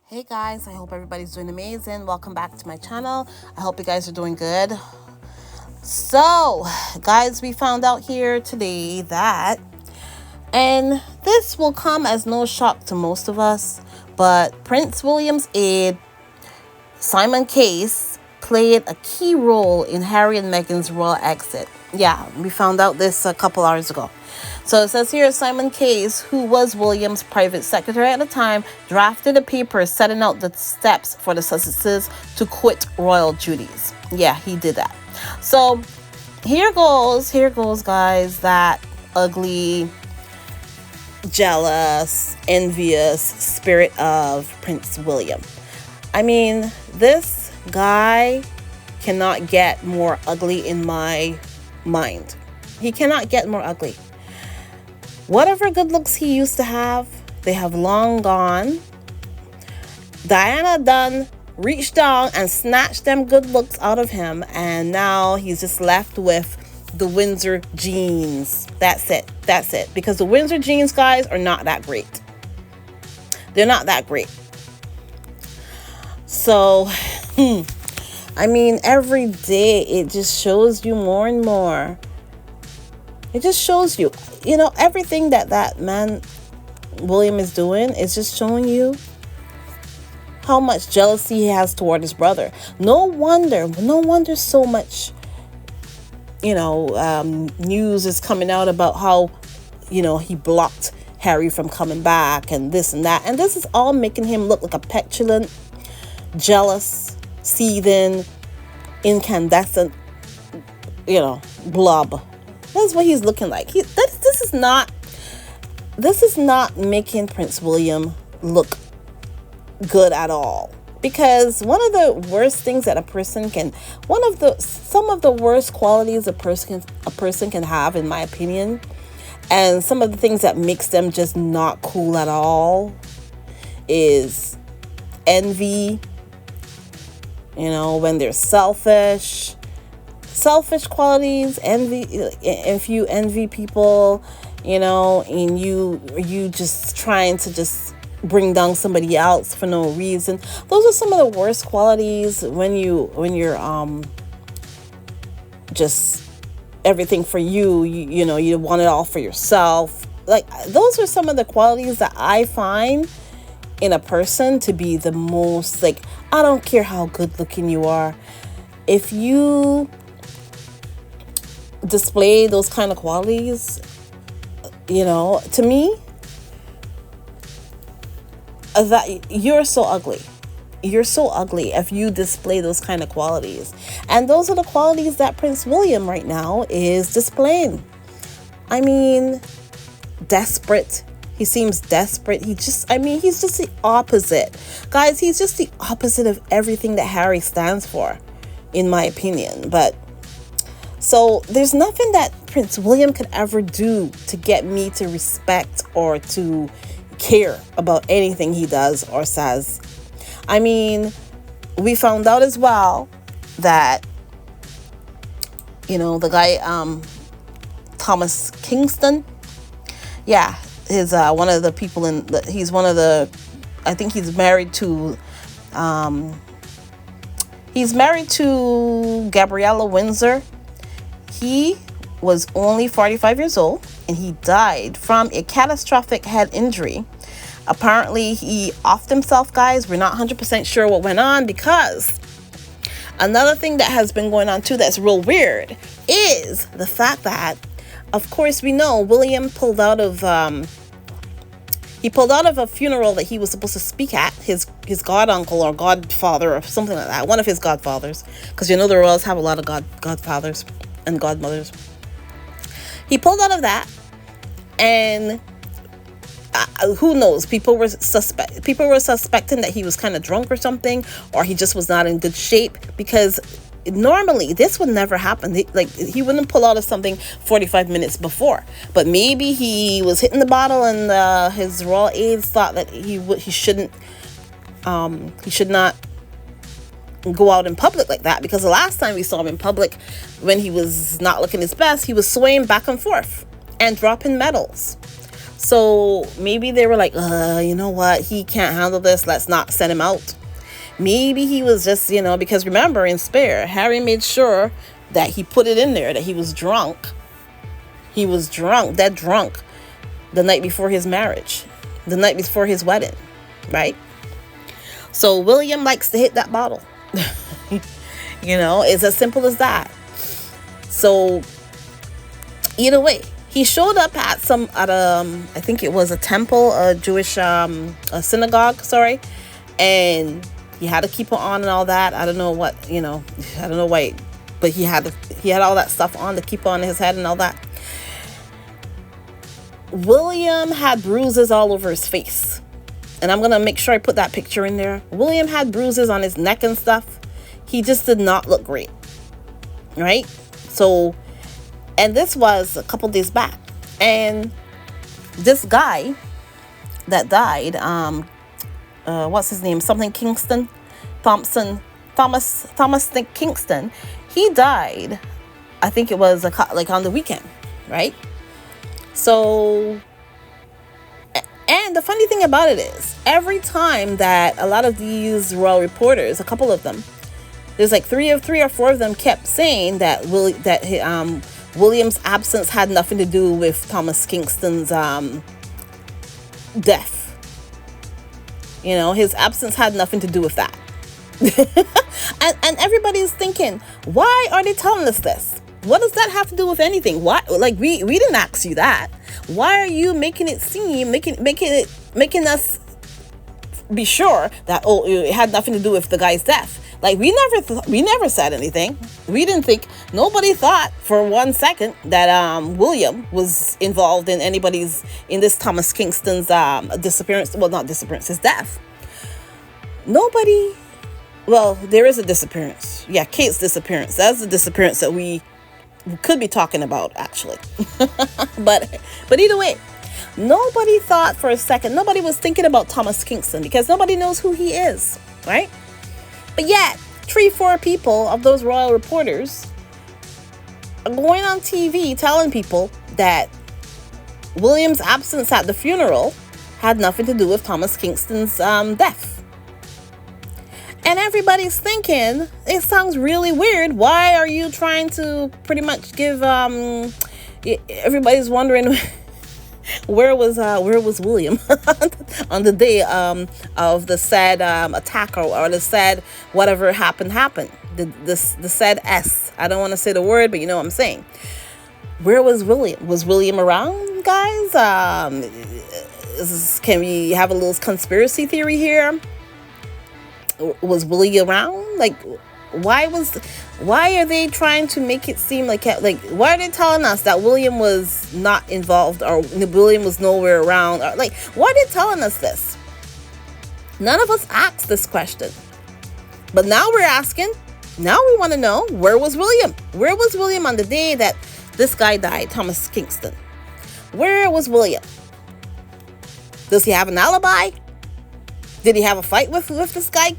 Hey guys, I hope everybody's doing amazing. Welcome back to my channel. I hope you guys are doing good. So, guys, we found out here today that, and this will come as no shock to most of us, but Prince William's aide, Simon Case, played a key role in Harry and Meghan's royal exit. Yeah, we found out this a couple hours ago. So it says here, Simon Case, who was William's private secretary at the time, drafted a paper setting out the steps for the Sussexes to quit royal duties. Yeah, he did that. So here goes, guys, that ugly, jealous, envious spirit of Prince William. I mean, this guy cannot get more ugly in my mind. He cannot get more ugly. Whatever good looks he used to have, they have long gone. Diana done reached down and snatched them good looks out of him, and now he's just left with the Windsor jeans. That's it. Because the Windsor jeans, guys, are not that great. They're not that great. So, I mean, every day it just shows you more and more. It just shows you, everything that man William is doing is just showing you how much jealousy he has toward his brother. No wonder so much, news is coming out about how, he blocked Harry from coming back and this and that. And this is all making him look like a petulant, jealous, seething, incandescent, blob. That's what he's looking like. This is not making Prince William look good at all. Because one of the worst things that some of the worst qualities a person can have, in my opinion, and some of the things that makes them just not cool at all, is envy. When they're selfish qualities, envy. If you envy people, and you just trying to just bring down somebody else for no reason, those are some of the worst qualities. When you're just everything for you, you want it all for yourself. Like, those are some of the qualities that I find in a person to be the most, like, I don't care how good looking you are, if you display those kind of qualities, to me, that you're so ugly if you display those kind of qualities. And those are the qualities that Prince William right now is displaying. I mean, desperate. He seems desperate. He's just the opposite. Guys, he's just the opposite of everything that Harry stands for, in my opinion. But so there's nothing that Prince William could ever do to get me to respect or to care about anything he does or says. I mean, we found out as well that, the guy, Thomas Kingston, yeah, is one of the people he's one of the, I think he's married to Gabriella Windsor. He was only 45 years old, and he died from a catastrophic head injury. Apparently, he offed himself, guys. We're not 100% sure what went on, because another thing that has been going on too that's real weird is the fact that, of course, we know William pulled out of a funeral that he was supposed to speak at, his goduncle or godfather or something like that, one of his godfathers, because the royals have a lot of godfathers and godmothers. He pulled out of that, and who knows, people were suspecting that he was kind of drunk or something, or he just was not in good shape, because normally this would never happen. He wouldn't pull out of something 45 minutes before, but maybe he was hitting the bottle, and his royal aides thought that he should not go out in public like that, because the last time we saw him in public, when he was not looking his best, he was swaying back and forth and dropping medals. So maybe they were like, you know what? He can't handle this. Let's not send him out. Maybe he was just, because remember in Spare, Harry made sure that he put it in there that he was drunk. He was drunk, dead drunk, the night before his marriage, the night before his wedding, right? So William likes to hit that bottle. It's as simple as that. So either way, he showed up at I think it was a temple, a Jewish a synagogue, sorry, and he had to keep it on and all that. I don't know what, I don't know why, but he had all that stuff on to keep on his head and all that. William had bruises all over his face. And I'm going to make sure I put that picture in there. William had bruises on his neck and stuff. He just did not look great. Right? So, and this was a couple days back. And this guy that died, what's his name? Something Kingston? Thomas Kingston. He died, I think it was like on the weekend. Right? So, and the funny thing about it is, every time that a lot of these royal reporters, a couple of them, there's like three or four of them kept saying that William's absence had nothing to do with Thomas Kingston's death. His absence had nothing to do with that. and everybody's thinking, why are they telling us this? What does that have to do with anything? Why? Like we didn't ask you that. Why are you making it seem, making us be sure that it had nothing to do with the guy's death? Like we never said anything. We didn't think. Nobody thought for 1 second that William was involved in this Thomas Kingston's disappearance. Well, not disappearance, his death. Nobody. Well, there is a disappearance. Yeah, Kate's disappearance. That's the disappearance that we could be talking about, actually. but either way, nobody thought for a second, nobody was thinking about Thomas Kingston because nobody knows who he is, right? But yet 3-4 people of those royal reporters are going on TV telling people that William's absence at the funeral had nothing to do with Thomas Kingston's death. And everybody's thinking, it sounds really weird. Why are you trying to pretty much give, everybody's wondering where was William on the day of the said attack or the said whatever happened. The said S. I don't want to say the word, but you know what I'm saying. Where was William? Was William around, guys? Can we have a little conspiracy theory here? Was Willy around? Like, why are they trying to make it seem like why are they telling us that William was not involved or William was nowhere around? Or like, why are they telling us this? None of us asked this question, but now we're asking. Now we want to know, where was William? Where was William on the day that this guy died, Thomas Kingston? Where was William? Does he have an alibi? Did he have a fight with this guy,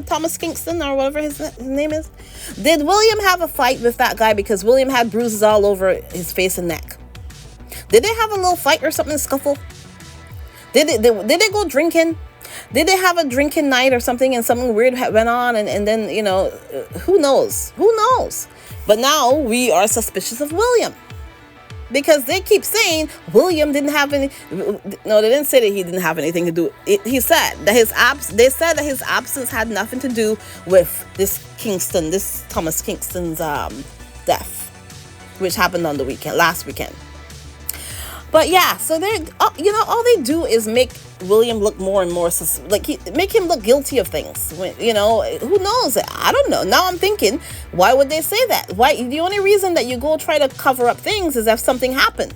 Thomas Kingston, or whatever his name is? Did William have a fight with that guy because William had bruises all over his face and neck? Did they have a little fight or something, scuffle? Did they go drinking? Did they have a drinking night or something and something weird went on and then, who knows? Who knows? But now we are suspicious of William. Because they keep saying William didn't have any. No, they didn't say that he didn't have anything to do. He said that They said that his absence had nothing to do with this Thomas Kingston's death, which happened on the last weekend. But yeah, so they're all they do is make William look more and more make him look guilty of things. Who knows? I don't know. Now I'm thinking, why would they say that? Why? The only reason that you go try to cover up things is if something happened.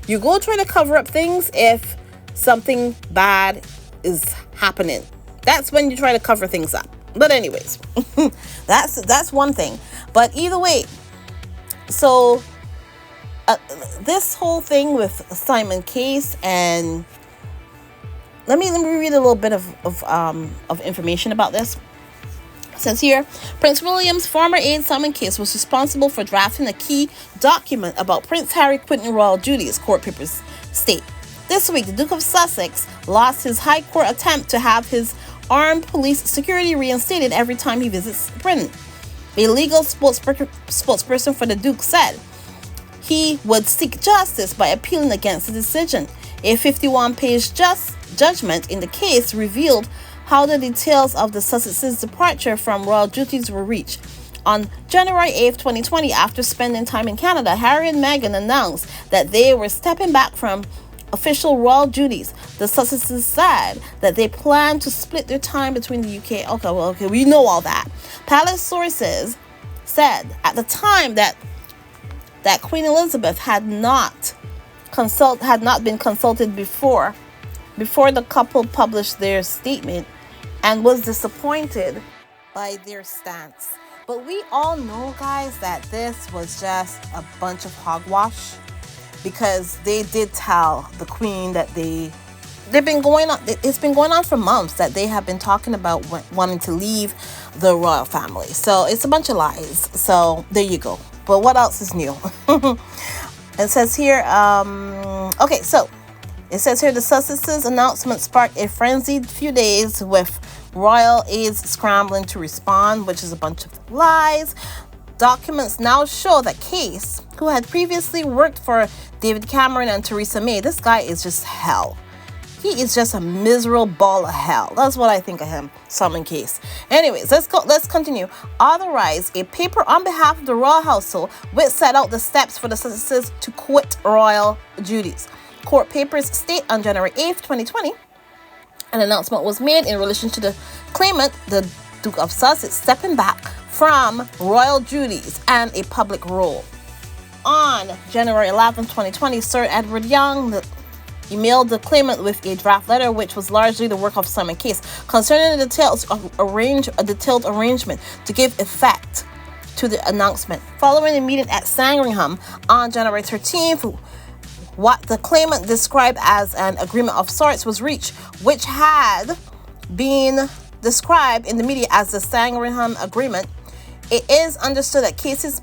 You go try to cover up things if something bad is happening. That's when you try to cover things up. But anyways, that's one thing. But either way, so this whole thing with Simon Case, and let me read a little bit of information about this. It says here, Prince William's former aide Simon Case was responsible for drafting a key document about Prince Harry quitting royal duties, court papers state. This week, the Duke of Sussex lost his High Court attempt to have his armed police security reinstated every time he visits Britain. A legal spokesperson for the Duke said he would seek justice by appealing against the decision. A 51-page judgment in the case revealed how the details of the Sussex's departure from royal duties were reached. On January 8, 2020, after spending time in Canada, Harry and Meghan announced that they were stepping back from official royal duties. The Sussexes said that they plan to split their time between the UK. Okay, we know all that. Palace sources said at the time that Queen Elizabeth had not been consulted before the couple published their statement and was disappointed by their stance. But we all know, guys, that this was just a bunch of hogwash, because they did tell the Queen that it's been going on for months that they have been talking about wanting to leave the royal family. So it's a bunch of lies. So there you go. But what else is new? It says here, it says here the Sussexes' announcement sparked a frenzied few days, with royal aides scrambling to respond, which is a bunch of lies. Documents now show that Case, who had previously worked for David Cameron and Theresa May, this guy is just hell. He is just a miserable ball of hell. That's what I think of him, Simon Case. Anyways, let's continue. Authorized a paper on behalf of the royal household, which set out the steps for the Sussexes to quit royal duties. Court papers state on January 8th, 2020, an announcement was made in relation to the claimant, the Duke of Sussex, stepping back from royal duties and a public role. On January 11, 2020, Sir Edward Young emailed the claimant with a draft letter, which was largely the work of Simon Case, concerning the details of a detailed arrangement to give effect to the announcement. Following a meeting at Sandringham on January 13th, what the claimant described as an agreement of sorts was reached, which had been described in the media as the Sandringham Agreement. It is understood that Case's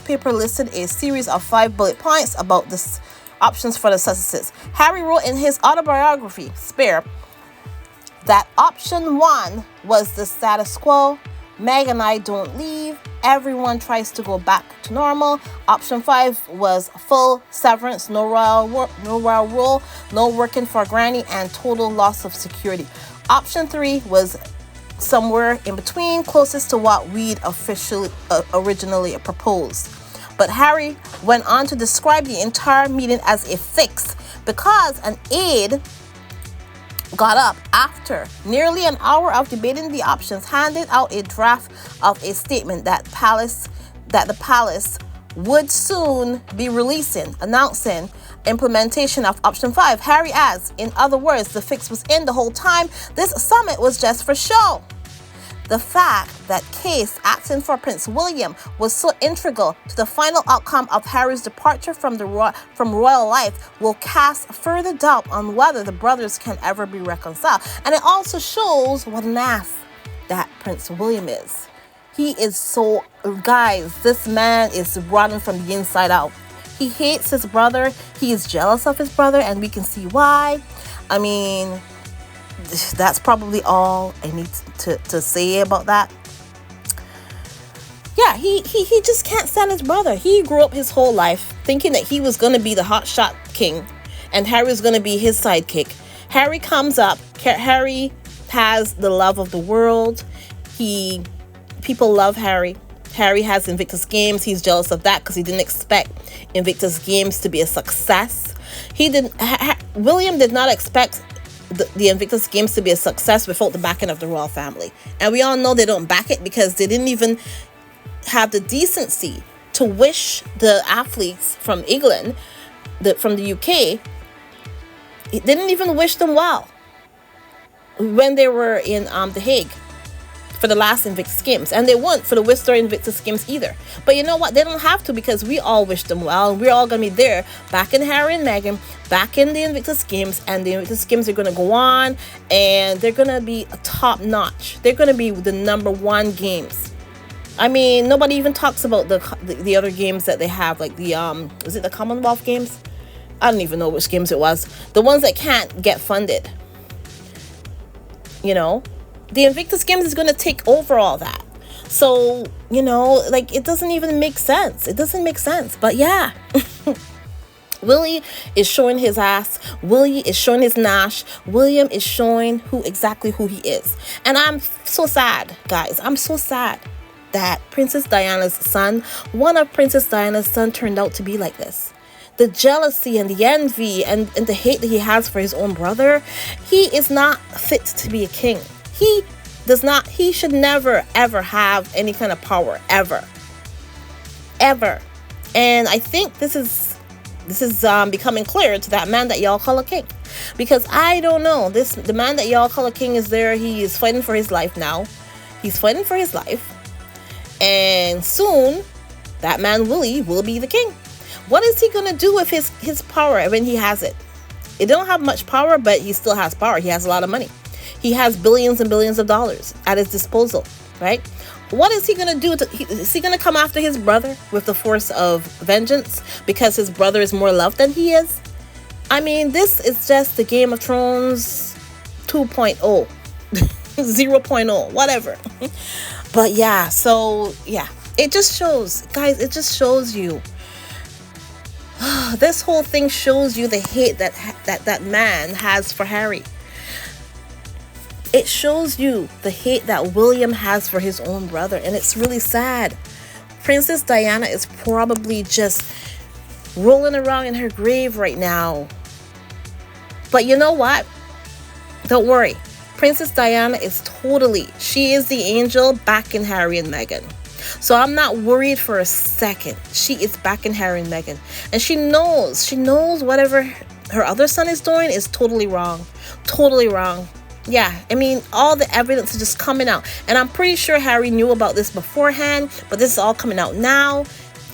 paper listed a series of 5 bullet points about the options for the Sussexes. Harry wrote in his autobiography, Spare, that option 1 was the status quo. Meg and I don't leave. Everyone tries to go back to normal. Option 5 was full severance, no royal rule, no working for Granny, and total loss of security. Option 3 was somewhere in between, closest to what we'd originally proposed. But Harry went on to describe the entire meeting as a fix, because an aide got up after nearly an hour of debating the options, handed out a draft of a statement that the palace would soon be releasing, announcing implementation of option 5. Harry adds, in other words, the fix was in the whole time. This summit was just for show. The fact that Case, acting for Prince William, was so integral to the final outcome of Harry's departure from royal life will cast further doubt on whether the brothers can ever be reconciled. And it also shows what an ass that Prince William is. He is so, guys, this man is running from the inside out. He hates his brother. He is jealous of his brother, and we can see why. I mean, that's probably all I need to say about that. Yeah, he just can't stand his brother. He grew up his whole life thinking that he was going to be the hotshot king and Harry was going to be his sidekick. Harry comes up. Harry has the love of the world. People love Harry. Harry has Invictus Games. He's jealous of that because he didn't expect Invictus Games to be a success. William did not expect the Invictus Games to be a success without the backing of the royal family. And we all know they don't back it because they didn't even have the decency to wish the athletes from England, from the UK, it didn't even wish them well when they were in The Hague for the last Invictus Games. And they weren't for the Worcester Invictus Games either. But you know what? They don't have to, because we all wish them well. And we're all going to be there, back in Harry and Meghan, back in the Invictus Games. And the Invictus Games are going to go on. And they're going to be top notch. They're going to be the #1 games. I mean, nobody even talks about the other games that they have. Like is it the Commonwealth Games? I don't even know which games it was. The ones that can't get funded. You know, the Invictus Games is going to take over all that. So, you know, like, it doesn't even make sense. It doesn't make sense. But yeah, Willy is showing his ass. Willy is showing his nash. William is showing exactly who he is. And I'm so sad, guys. I'm so sad that Princess Diana's son, one of Princess Diana's son, turned out to be like this. The jealousy and the envy and the hate that he has for his own brother, he is not fit to be a king. He should never, ever have any kind of power, ever. And I think this is becoming clear to that man that y'all call a king. Because I don't know, the man that y'all call a king is there. He is fighting for his life now. He's fighting for his life. And soon, that man Willy will be the king. What is he going to do with his power when he has it? He don't have much power, but he still has power. He has a lot of money. He has billions and billions of dollars at his disposal, right? What is he going to do? Is he going to come after his brother with the force of vengeance because his brother is more loved than he is? I mean, this is just the Game of Thrones 2.0, 0.0, whatever. But yeah, so yeah, it just shows, guys, it just shows you. This whole thing shows you the hate that man has for Harry. It shows you the hate that William has for his own brother, and it's really sad. Princess Diana is probably just rolling around in her grave right now. But you know what? Don't worry. Princess Diana she is the angel back in Harry and Meghan. So I'm not worried for a second. She is back in Harry and Meghan. And she knows whatever her other son is doing is totally wrong. Totally wrong. Yeah, I mean, all the evidence is just coming out. And I'm pretty sure Harry knew about this beforehand, but this is all coming out now.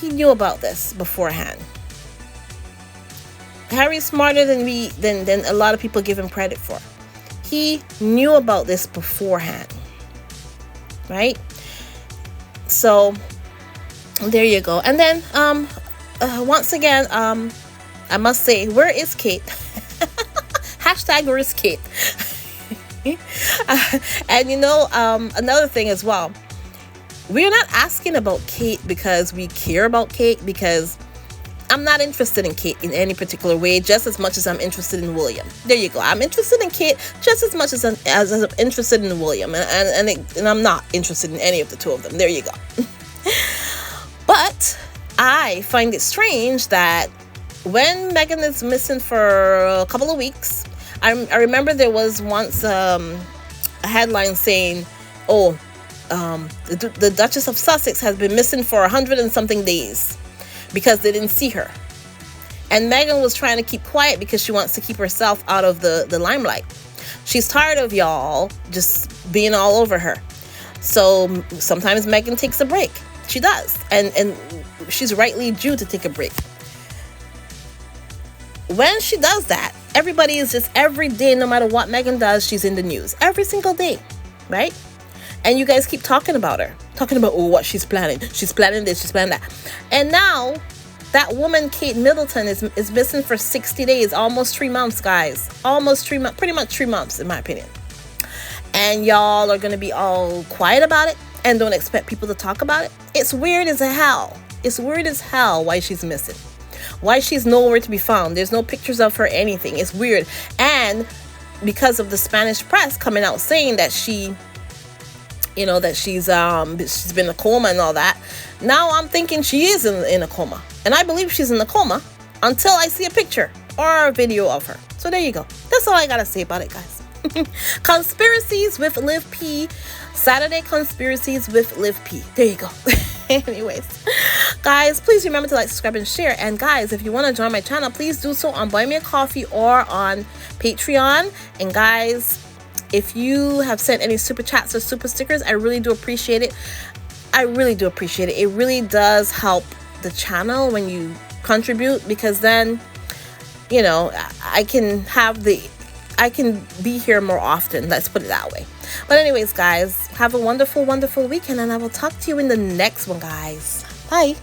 He knew about this beforehand. Harry's smarter than a lot of people give him credit for. He knew about this beforehand. Right? So there you go. And then once again, I must say, where is Kate? Hashtag where is Kate? And you know, another thing as well, we're not asking about Kate because we care about Kate, because I'm not interested in Kate in any particular way, just as much as I'm interested in William. There you go. I'm interested in Kate just as much as I'm interested in William, and I'm not interested in any of the two of them. There you go. But I find it strange that when Meghan is missing for a couple of weeks, I remember there was once a headline saying, "Oh, the Duchess of Sussex has been missing for 100 and something days because they didn't see her." And Meghan was trying to keep quiet because she wants to keep herself out of the limelight. She's tired of y'all just being all over her. So sometimes Meghan takes a break. She does. And she's rightly due to take a break. When she does that, everybody is just every day, no matter what Meghan does, she's in the news. Every single day, right? And you guys keep talking about her. Talking about, what she's planning. She's planning this, she's planning that. And now, that woman, Kate Middleton, is missing for 60 days. Almost 3 months, guys. Almost 3 months. Pretty much 3 months, in my opinion. And y'all are going to be all quiet about it and don't expect people to talk about it. It's weird as hell. It's weird as hell why she's missing. Why she's nowhere to be found. There's no pictures of her, anything. It's weird. And because of the Spanish press coming out saying that she's been in a coma and all that, now I'm thinking she is in a coma. And I believe she's in a coma until I see a picture or a video of her. So there you go. That's all I gotta say about it, guys. Conspiracies with Liv P. Saturday Conspiracies with Liv P. There you go. Anyways, guys, please remember to like, subscribe, and share. And guys, if you want to join my channel, please do so on Buy Me a Coffee or on Patreon. And guys, if you have sent any super chats or super stickers, I really do appreciate it. I really do appreciate it. It really does help the channel when you contribute, because then, you know, I can be here more often. Let's put it that way. But anyways, guys, have a wonderful, wonderful weekend, and I will talk to you in the next one, guys. Bye.